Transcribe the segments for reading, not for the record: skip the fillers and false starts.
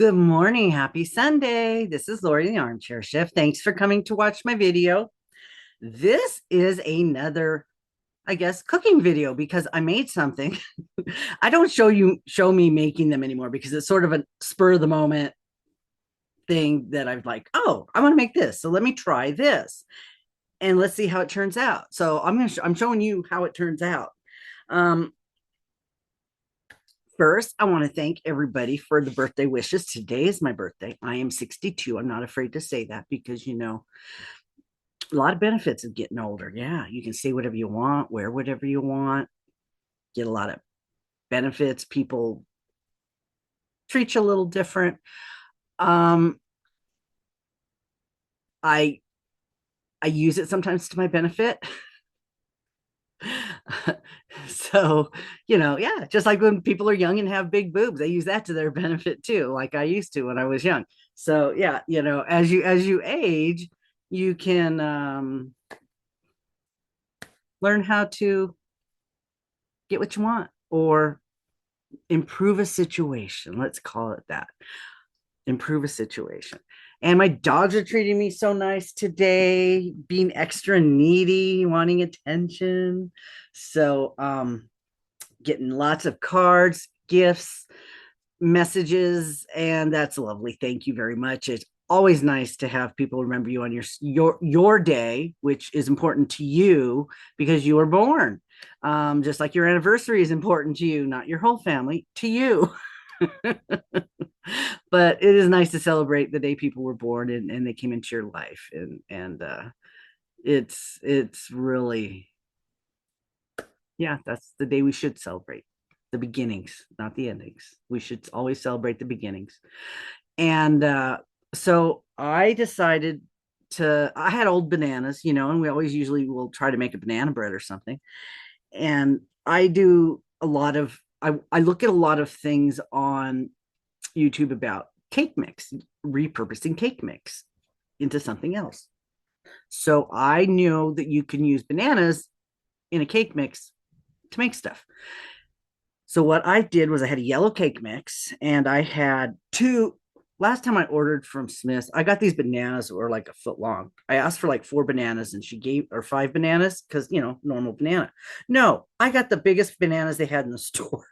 Good morning. Happy Sunday. This is Lori, the armchair chef. Thanks for coming to watch my video. This is another, I guess, cooking video because I made something. I don't show me making them anymore because it's sort of a spur of the moment thing that I've like, oh, I want to make this. So let me try this and let's see how it turns out. So I'm showing you how it turns out. Um, First, I want to thank everybody for the birthday wishes. Today is my birthday. I am 62. I'm not afraid to say that because, a lot of benefits of getting older. Yeah, you can say whatever you want, wear whatever you want, get a lot of benefits. People treat you a little different. Um, I I use it sometimes to my benefit. So, yeah, just like when people are young and have big boobs, they use that to their benefit too, like I used to when I was young. So, yeah, as you age, you can learn how to get what you want or improve a situation. Let's call it that. Improve a situation. And my dogs are treating me so nice today, being extra needy, wanting attention. So, getting lots of cards, gifts, messages, and that's lovely. Thank you very much. It's always nice to have people remember you on your day, which is important to you because you were born. Just like your anniversary is important to you, not your whole family, to you. But it is nice to celebrate the day people were born and they came into your life, and it's really, yeah, that's the day we should celebrate. The beginnings, not the endings. We should always celebrate the beginnings. And so I decided I had old bananas, and we always usually will try to make a banana bread or something. And I do a lot of, I look at a lot of things on YouTube about cake mix, repurposing cake mix into something else. So I knew that you can use bananas in a cake mix to make stuff. So what I did was I had a yellow cake mix and I had two. Last time I ordered from Smith's, I got these bananas that were like a foot long. I asked for like four bananas and she gave, or five bananas, because, normal banana. No, I got the biggest bananas they had in the store.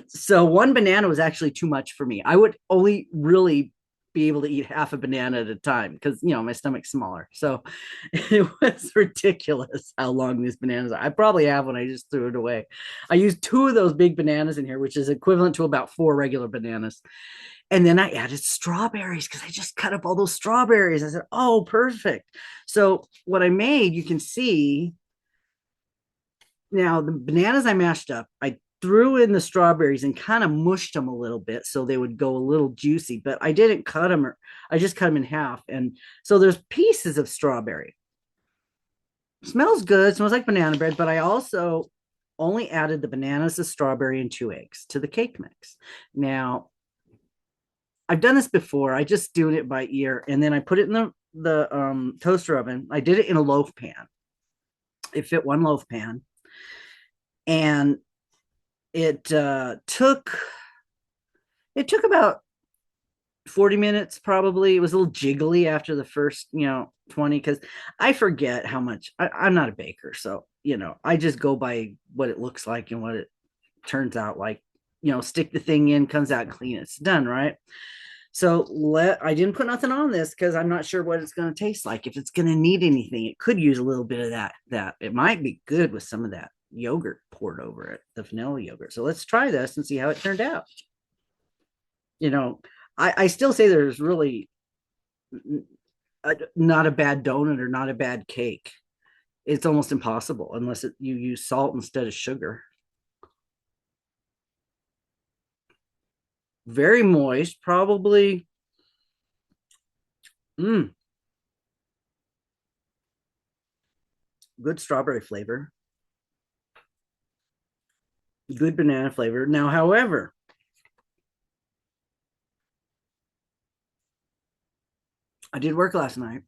So one banana was actually too much for me. I would only really be able to eat half a banana at a time because my stomach's smaller. So it was ridiculous how long these bananas are. I probably have one. I just threw it away. I used two of those big bananas in here, which is equivalent to about four regular bananas. And then I added strawberries because I just cut up all those strawberries. I said, oh, perfect. So what I made, you can see now the bananas I mashed up, I threw in the strawberries and kind of mushed them a little bit so they would go a little juicy, but I didn't cut them, or I just cut them in half. And so there's pieces of strawberry. Smells good, smells like banana bread, but I also only added the bananas, the strawberry, and two eggs to the cake mix. Now, I've done this before. I just do it by ear, and then I put it in the toaster oven. I did it in a loaf pan. It fit one loaf pan, and it took about 40 minutes probably. It was a little jiggly after the first 20 because I forget how much. I'm not a baker, so I just go by what it looks like and what it turns out like. Stick the thing in, comes out clean, it's done, right? So I didn't put nothing on this because I'm not sure what it's going to taste like. If it's going to need anything, it could use a little bit of that. It might be good with some of that yogurt poured over it, the vanilla yogurt. So let's try this and see how it turned out. You know, I still say there's really not a bad donut or not a bad cake. It's almost impossible unless you use salt instead of sugar. Very moist, probably. Mm, good strawberry flavor, good banana flavor. Now, however, I did work last night.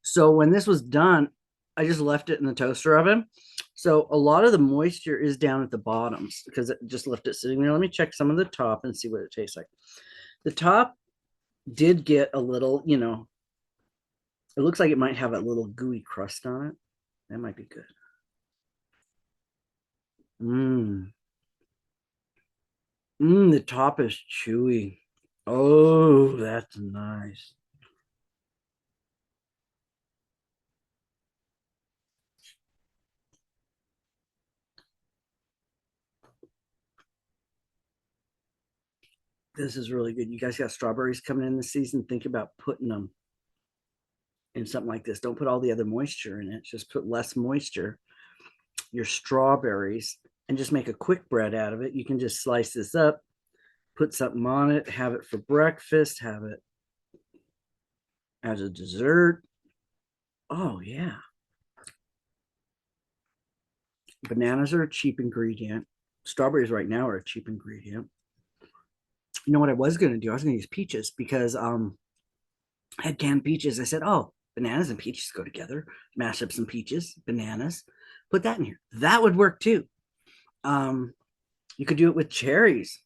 So when this was done, I just left it in the toaster oven. So a lot of the moisture is down at the bottoms because it just left it sitting there. Let me check some of the top and see what it tastes like. The top did get a little, it looks like it might have a little gooey crust on it. That might be good. Mmm. Mmm, the top is chewy. Oh, that's nice. This is really good. You guys got strawberries coming in this season. Think about putting them in something like this. Don't put all the other moisture in it. Just put less moisture, your strawberries, and just make a quick bread out of it. You can just slice this up, put something on it, have it for breakfast, have it as a dessert. Oh, yeah. Bananas are a cheap ingredient. Strawberries right now are a cheap ingredient. You know what I was going to do? I was going to use peaches because I had canned peaches. I said, oh, bananas and peaches go together. Mash up some peaches, bananas, put that in here. That would work too. Um, you could do it with cherries.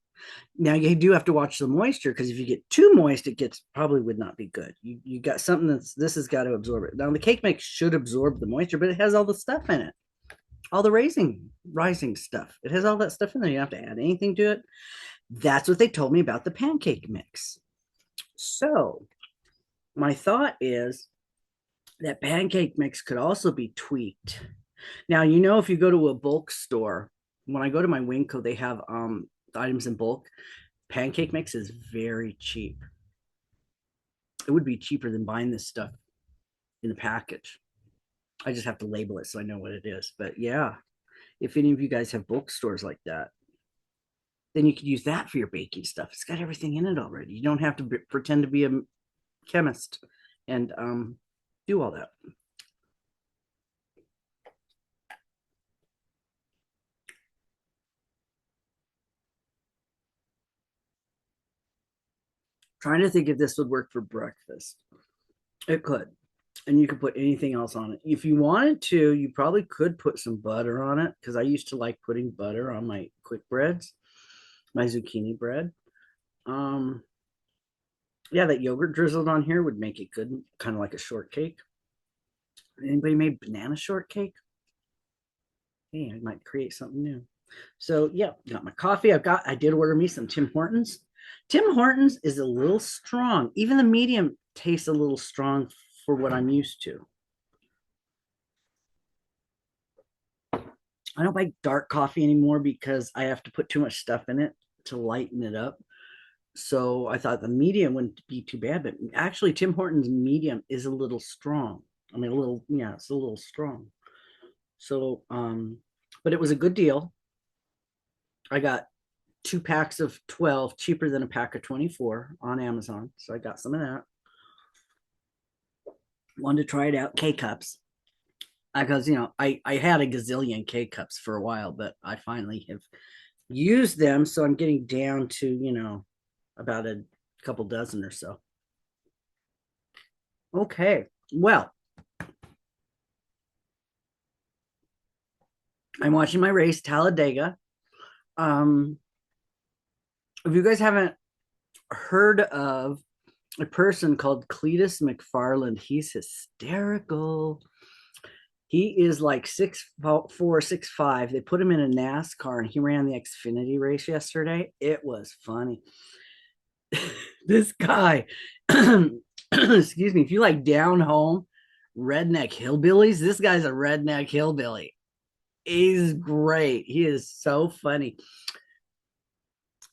Now you do have to watch the moisture because if you get too moist, it gets probably would not be good. You got something that's this has got to absorb it. Now the cake mix should absorb the moisture, but it has all the stuff in it, all the rising stuff. It has all that stuff in there. You don't have to add anything to it. That's what they told me about the pancake mix. So my thought is that pancake mix could also be tweaked. Now, if you go to a bulk store, when I go to my Winco, they have items in bulk. Pancake mix is very cheap. It would be cheaper than buying this stuff in the package. I just have to label it so I know what it is. But yeah, if any of you guys have bulk stores like that, then you could use that for your baking stuff. It's got everything in it already. You don't have to pretend to be a chemist and do all that. Trying to think if this would work for breakfast. It could. And you could put anything else on it. If you wanted to, you probably could put some butter on it because I used to like putting butter on my quick breads, my zucchini bread. Um, yeah, that yogurt drizzled on here would make it good, kind of like a shortcake. Anybody made banana shortcake? Hey, I might create something new. So yeah, got my coffee. I did order me some Tim Hortons. Tim Hortons is a little strong. Even the medium tastes a little strong for what I'm used to. I don't buy dark coffee anymore because I have to put too much stuff in it to lighten it up. So I thought the medium wouldn't be too bad, but actually Tim Hortons medium is a little strong. I mean, yeah, it's a little strong. So, but it was a good deal. I got 2 packs of 12 cheaper than a pack of 24 on Amazon. So I got some of that. Wanted to try it out. K cups. Because I had a gazillion K cups for a while, but I finally have used them. So I'm getting down to, about a couple dozen or so. Okay. Well, I'm watching my race, Talladega. Um, if you guys haven't heard of a person called Cletus McFarland, he's hysterical. He is like 6'4", 6'5". They put him in a NASCAR and he ran the Xfinity race yesterday. It was funny. This guy, excuse me, if you like down home redneck hillbillies, this guy's a redneck hillbilly. He's great. He is so funny.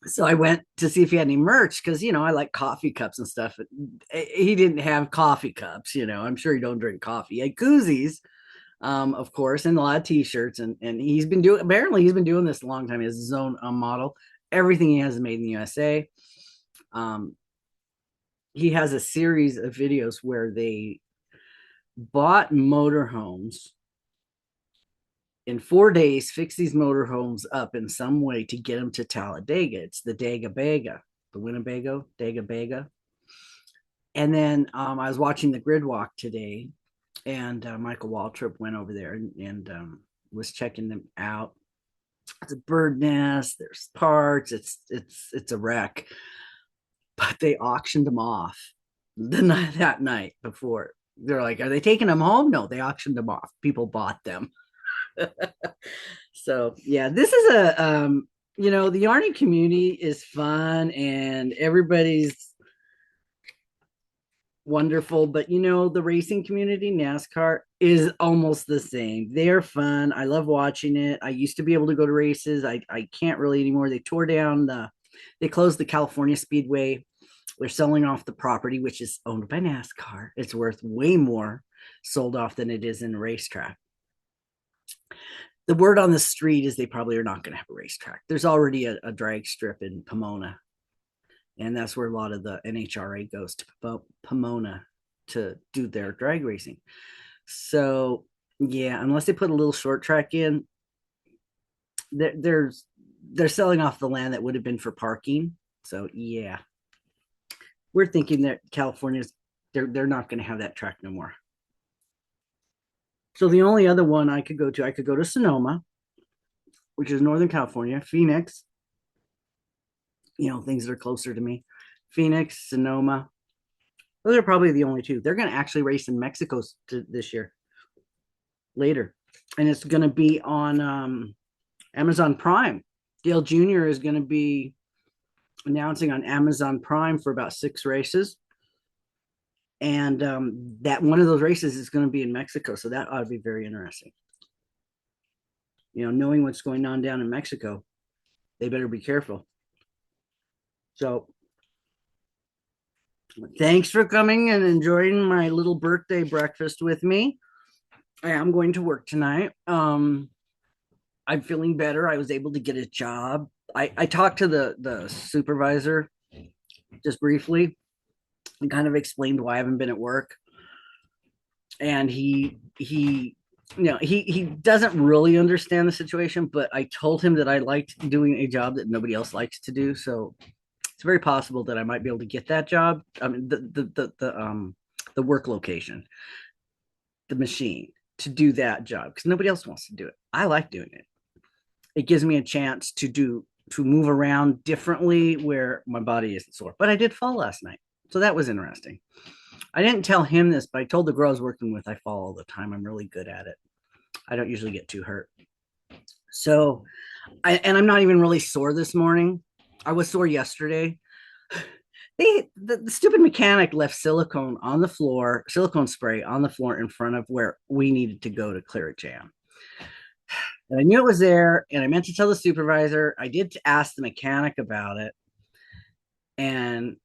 So I went to see if he had any merch because I like coffee cups and stuff. He didn't have coffee cups. I'm sure he don't drink coffee. He had koozies, of course, and a lot of t-shirts. And he's been doing this a long time. He has his own model. Everything he has is made in the USA. He has a series of videos where they bought motorhomes in 4 days, fix these motorhomes up in some way to get them to Talladega. It's the Daga Bega, the Winnebago, Daga Bega. And then I was watching the grid walk today, and Michael Waltrip went over there and was checking them out. It's a bird nest. There's parts. It's a wreck. but they auctioned them off that night before. They're like, are they taking them home? No, they auctioned them off. People bought them. So yeah, this is the yarning community is fun and everybody's wonderful, but the racing community, NASCAR, is almost the same. They're fun. I love watching it. I used to be able to go to races. I can't really anymore. They closed the California Speedway. They're selling off the property, which is owned by NASCAR. It's worth way more sold off than it is in a racetrack. The word on the street is they probably are not going to have a racetrack. There's already a drag strip in Pomona, and that's where a lot of the NHRA goes to Pomona to do their drag racing. So yeah, unless they put a little short track in, they're selling off the land that would have been for parking. So yeah, we're thinking that California's they're not going to have that track no more. So the only other one I could go to Sonoma, which is Northern California, Phoenix, things that are closer to me. Phoenix, Sonoma. Those are probably the only two. They're going to actually race in Mexico this year, later. And it's going to be on Amazon Prime. Dale Jr. is going to be announcing on Amazon Prime for about 6 races. And that one of those races is going to be in Mexico. So that ought to be very interesting. Knowing what's going on down in Mexico, they better be careful. So thanks for coming and enjoying my little birthday breakfast with me. I am going to work tonight. I'm feeling better. I was able to get a job. I talked to the supervisor just briefly and kind of explained why I haven't been at work. And he doesn't really understand the situation, but I told him that I liked doing a job that nobody else likes to do. So it's very possible that I might be able to get that job. I mean, the work location, the machine to do that job because nobody else wants to do it. I like doing it. It gives me a chance to move around differently where my body isn't sore. But I did fall last night, so that was interesting. I didn't tell him this, but I told the girl I was working with I fall all the time. I'm really good at it. I don't usually get too hurt. So, I'm not even really sore this morning. I was sore yesterday. The stupid mechanic left silicone spray on the floor in front of where we needed to go to clear a jam. And I knew it was there, and I meant to tell the supervisor. I did ask the mechanic about it. And,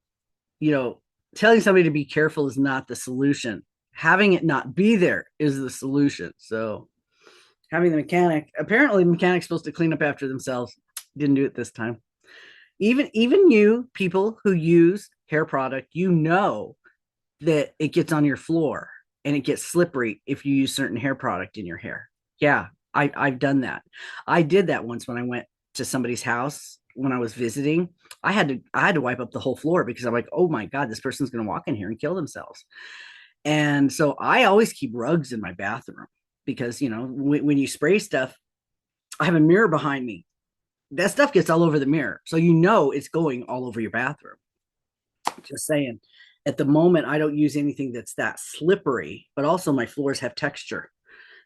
telling somebody to be careful is not the solution. Having it not be there is the solution. So having apparently the mechanic's supposed to clean up after themselves. Didn't do it this time. Even you people who use hair product, that it gets on your floor and it gets slippery if you use certain hair product in your hair. Yeah, I've done that. I did that once when I went to somebody's house when I was visiting. I had to wipe up the whole floor because I'm like, oh my God, this person's going to walk in here and kill themselves. And so I always keep rugs in my bathroom because, when you spray stuff, I have a mirror behind me. That stuff gets all over the mirror. So, it's going all over your bathroom. Just saying. At the moment, I don't use anything that's that slippery, but also my floors have texture.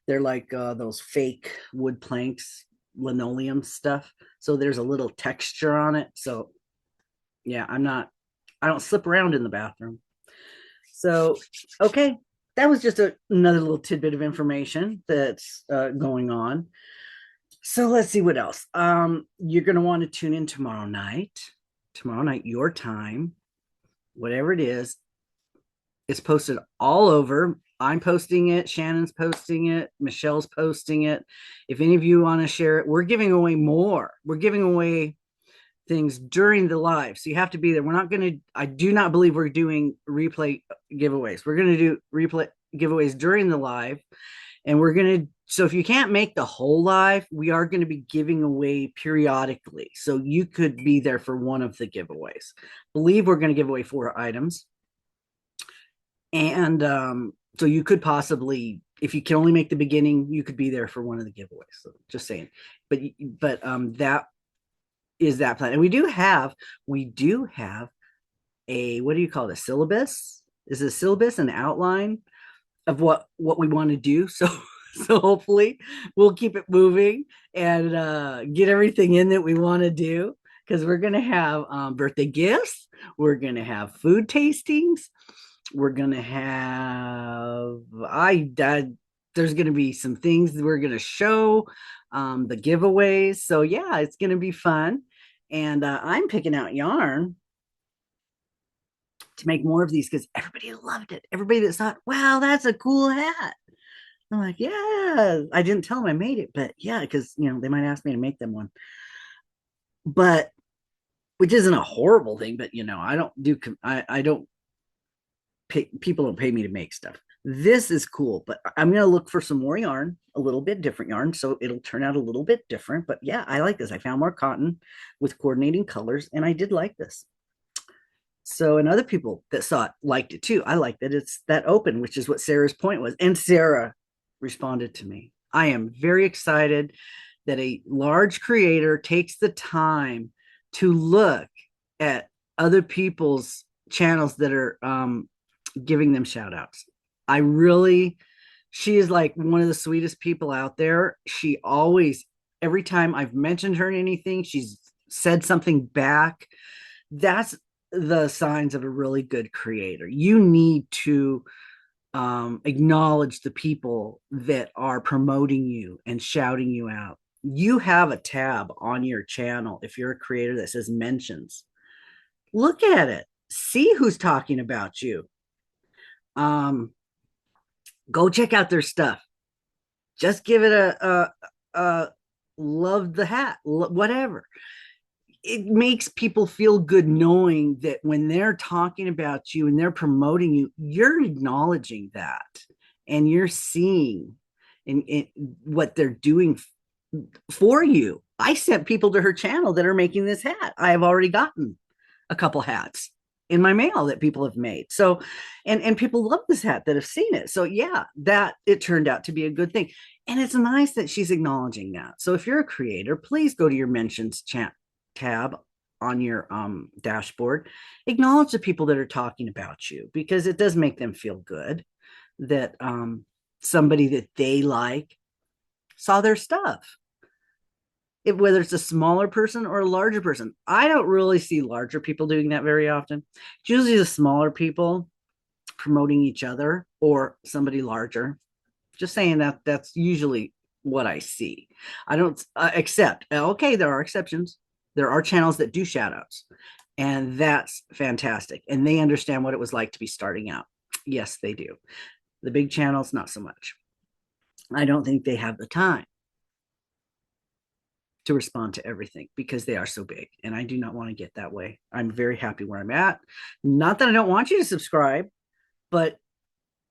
They're like those fake wood planks, linoleum stuff. So there's a little texture on it. So yeah, I don't slip around in the bathroom. So, okay. That was just another little tidbit of information that's going on. So let's see what else. You're going to want to tune in tomorrow night, your time, whatever it is. It's posted all over. I'm posting it. Shannon's posting it. Michelle's posting it. If any of you want to share it, we're giving away more. We're giving away things during the live. So you have to be there. I do not believe we're doing replay giveaways. We're going to do replay giveaways during the live. And so if you can't make the whole live, we are going to be giving away periodically. So you could be there for one of the giveaways. I believe we're going to give away 4 items. And so you could possibly, if you can only make the beginning, you could be there for one of the giveaways. So just saying. But that is that plan. And we do have a, what do you call it, a syllabus? Is it a syllabus, an outline of what we want to do? So hopefully we'll keep it moving and get everything in that we want to do, because we're going to have birthday gifts, we're going to have food tastings, we're going to have there's going to be some things that we're going to show, the giveaways. So yeah, it's going to be fun. And I'm picking out yarn to make more of these because everybody loved it. Everybody that thought, wow, that's a cool hat. I'm like, yeah. I didn't tell them I made it, but yeah, because they might ask me to make them one. But which isn't a horrible thing, but I don't do I don't pay, people don't pay me to make stuff. This is cool, but I'm gonna look for some more yarn, a little bit different yarn, so it'll turn out a little bit different. But yeah, I like this. I found more cotton with coordinating colors, and I did like this. So, and other people that saw it liked it too. I like that it's that open, which is what Sarah's point was. And Sarah responded to me. I am very excited that a large creator takes the time to look at other people's channels that are giving them shout outs. I really, she is like one of the sweetest people out there. She always, every time I've mentioned her in anything, she's said something back. That's the signs of a really good creator. You need to acknowledge the people that are promoting you and shouting you out. You have a tab on your channel if you're a creator that says mentions. Look at it. See who's talking about you. Go check out their stuff. Just give it a love the hat, whatever. It makes people feel good knowing that when they're talking about you and they're promoting you, you're acknowledging that and you're seeing in what they're doing for you. I sent people to her channel that are making this hat. I have already gotten a couple hats in my mail that people have made. So, and people love this hat that have seen it. So yeah, that it turned out to be a good thing. And it's nice that she's acknowledging that. So if you're a creator, please go to your mentions tab on your dashboard. Acknowledge the people that are talking about you, because it does make them feel good that somebody that they like saw their stuff. Whether it's a smaller person or a larger person. I don't really see larger people doing that very often. It's usually the smaller people promoting each other or somebody larger. Just saying that that's usually what I see. I don't accept, okay, there are exceptions. There are channels that do shout outs, and that's fantastic. And they understand what it was like to be starting out. Yes, they do. The big channels, not so much. I don't think they have the time to respond to everything because they are so big, and I do not want to get that way. I'm very happy where I'm at. Not that I don't want you to subscribe, but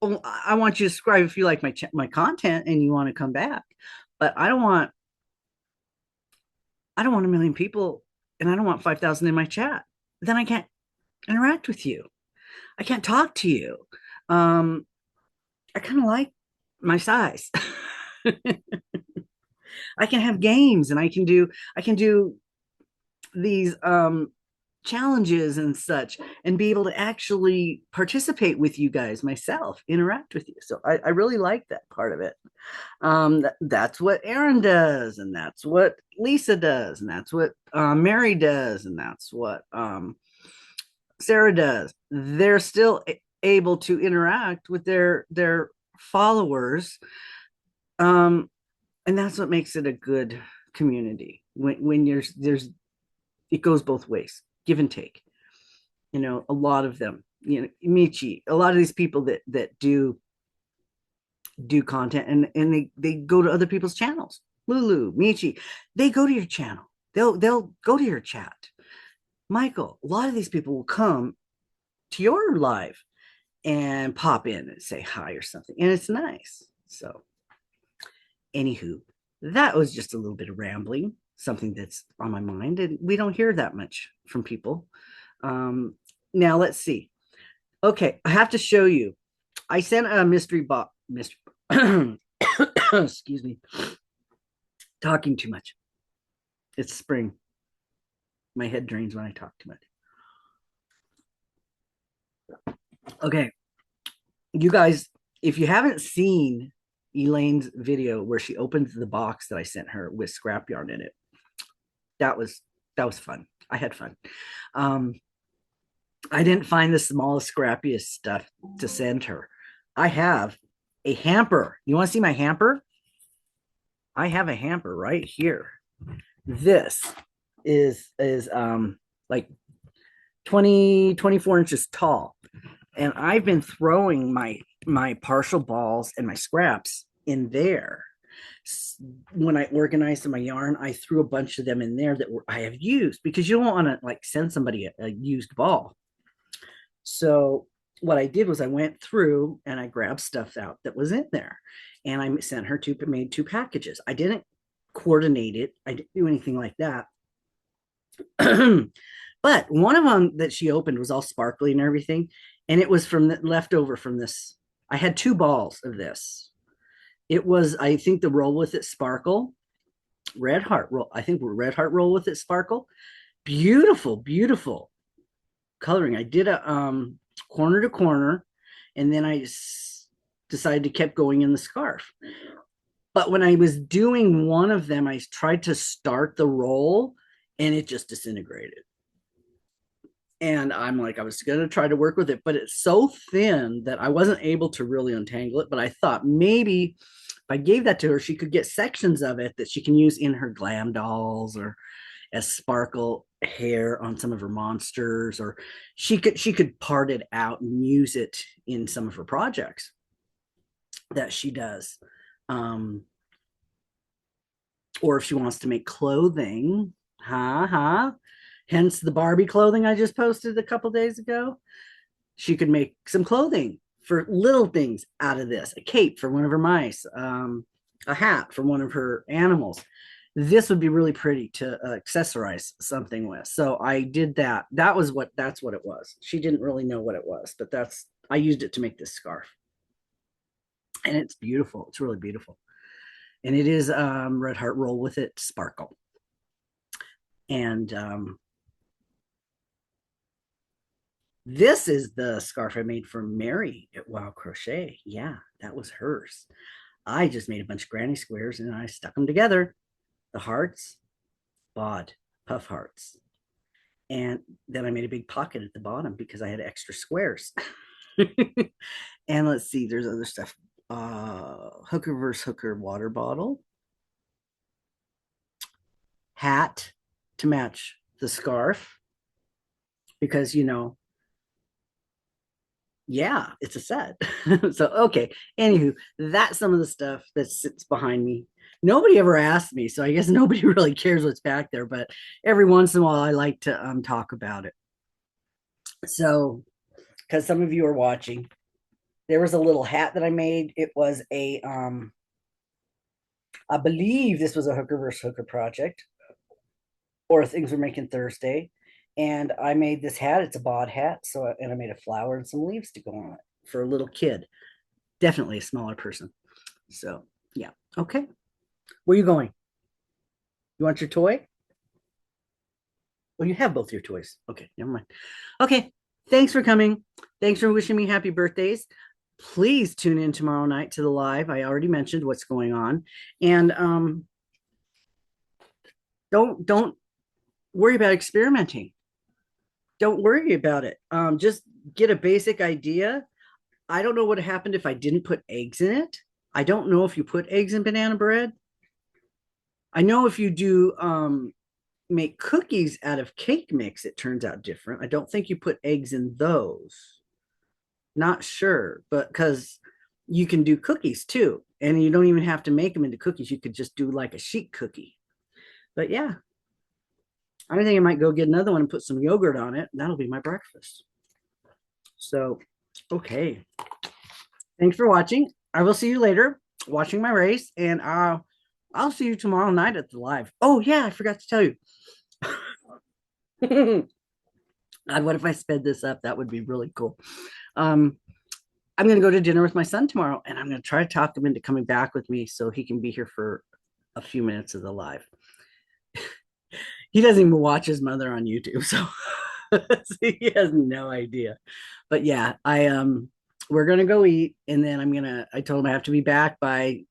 I want you to subscribe if you like my content and you want to come back. But I don't want a million people, and I don't want 5,000 in my chat. Then I can't interact with you. I can't talk to you. I kind of like my size. I can have games, and I can do these challenges and such, and be able to actually participate with you guys myself, interact with you. So I really like that part of it. That's what Aaron does, and that's what Lisa does, and that's what Mary does, and that's what Sarah does. They're still able to interact with their followers, and that's what makes it a good community. When there's it goes both ways, give and take. A lot of them, Michi, a lot of these people that do content, and they go to other people's channels. Lulu, Michi, they go to your channel. They'll go to your chat. Michael, a lot of these people will come to your live and pop in and say hi or something, and it's nice. So anywho, that was just a little bit of rambling, something that's on my mind, and we don't hear that much from people. Now let's see. Okay, I have to show you. I sent a mystery box. Excuse me. Talking too much. It's spring. My head drains when I talk too much. Okay, you guys, if you haven't seen Elaine's video where she opens the box that I sent her with scrap yarn in it, that was that was fun. I had fun. Um, I didn't find the smallest, scrappiest stuff to send her. I have a hamper. You want to see my hamper? I have a hamper right here. This is like 24 inches tall. And I've been throwing my partial balls and my scraps in there. When I organized my yarn, I threw a bunch of them in there that I have used, because you don't want to like send somebody a used ball. So what I did was I went through and I grabbed stuff out that was in there, and I sent her made two packages. I didn't coordinate it. I didn't do anything like that. But one of them that she opened was all sparkly and everything, and it was from the leftover from this. I had two balls of this. It was, I think, the Roll With It Sparkle, Red Heart Roll. I think Red Heart Roll With It Sparkle. Beautiful, beautiful coloring. I did a corner to corner, and then I decided to keep going in the scarf. But when I was doing one of them, I tried to start the roll, and it just disintegrated. And I'm like, I was going to try to work with it, but it's so thin that I wasn't able to really untangle it. But I thought maybe if I gave that to her, she could get sections of it that she can use in her glam dolls, or as sparkle hair on some of her monsters, or she could part it out and use it in some of her projects that she does. Um, or if she wants to make clothing, hence the Barbie clothing I just posted a couple days ago. She could make some clothing for little things out of this, a cape for one of her mice, a hat for one of her animals. This would be really pretty to accessorize something with. So I did that. That's what it was. She didn't really know what it was, but I used it to make this scarf. And it's beautiful. It's really beautiful. And it is Red Heart Roll With It Sparkle. And this is the scarf I made for Mary at Wild Crochet. Yeah, that was hers. I just made a bunch of granny squares and I stuck them together. The hearts, bod, puff hearts. And then I made a big pocket at the bottom because I had extra squares. And let's see, there's other stuff. Hooker versus Hooker water bottle, hat to match the scarf, because yeah, it's a set. So okay. Anywho, that's some of the stuff that sits behind me. Nobody ever asked me, so I guess nobody really cares what's back there. But every once in a while, I like to talk about it. So, because some of you are watching, there was a little hat that I made. It was I believe this was a Hooker versus Hooker project, or things we're making Thursday. And I made this hat. It's a bod hat. And I made a flower and some leaves to go on it for a little kid. Definitely a smaller person. So yeah. Okay. Where are you going? You want your toy? Well, you have both your toys. Okay, never mind. Okay. Thanks for coming. Thanks for wishing me happy birthdays. Please tune in tomorrow night to the live. I already mentioned what's going on. And don't worry about experimenting. Don't worry about it. Just get a basic idea. I don't know what happened if I didn't put eggs in it. I don't know if you put eggs in banana bread. I know if you do make cookies out of cake mix, it turns out different. I don't think you put eggs in those. Not sure, but because you can do cookies too, and you don't even have to make them into cookies. You could just do like a sheet cookie. But yeah, I think I might go get another one and put some yogurt on it. That'll be my breakfast. So, okay. Thanks for watching. I will see you later watching my race, and I'll see you tomorrow night at the live. Oh yeah, I forgot to tell you. God, what if I sped this up? That would be really cool. I'm going to go to dinner with my son tomorrow, and I'm going to try to talk him into coming back with me so he can be here for a few minutes of the live. He doesn't even watch his mother on YouTube, so He has no idea. But yeah, we're gonna go eat, and then I told him I have to be back by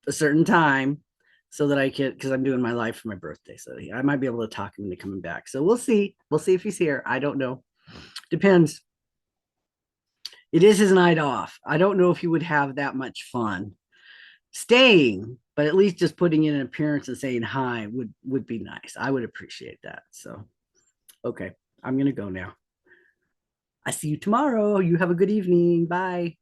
a certain time so that I can, because I'm doing my live for my birthday. So I might be able to talk him into coming back. So we'll see. We'll see if he's here. I don't know. Depends. It is his night off. I don't know if he would have that much fun staying, but at least just putting in an appearance and saying hi would be nice. I would appreciate that. So okay, I'm gonna go now. I see you tomorrow. You have a good evening. Bye.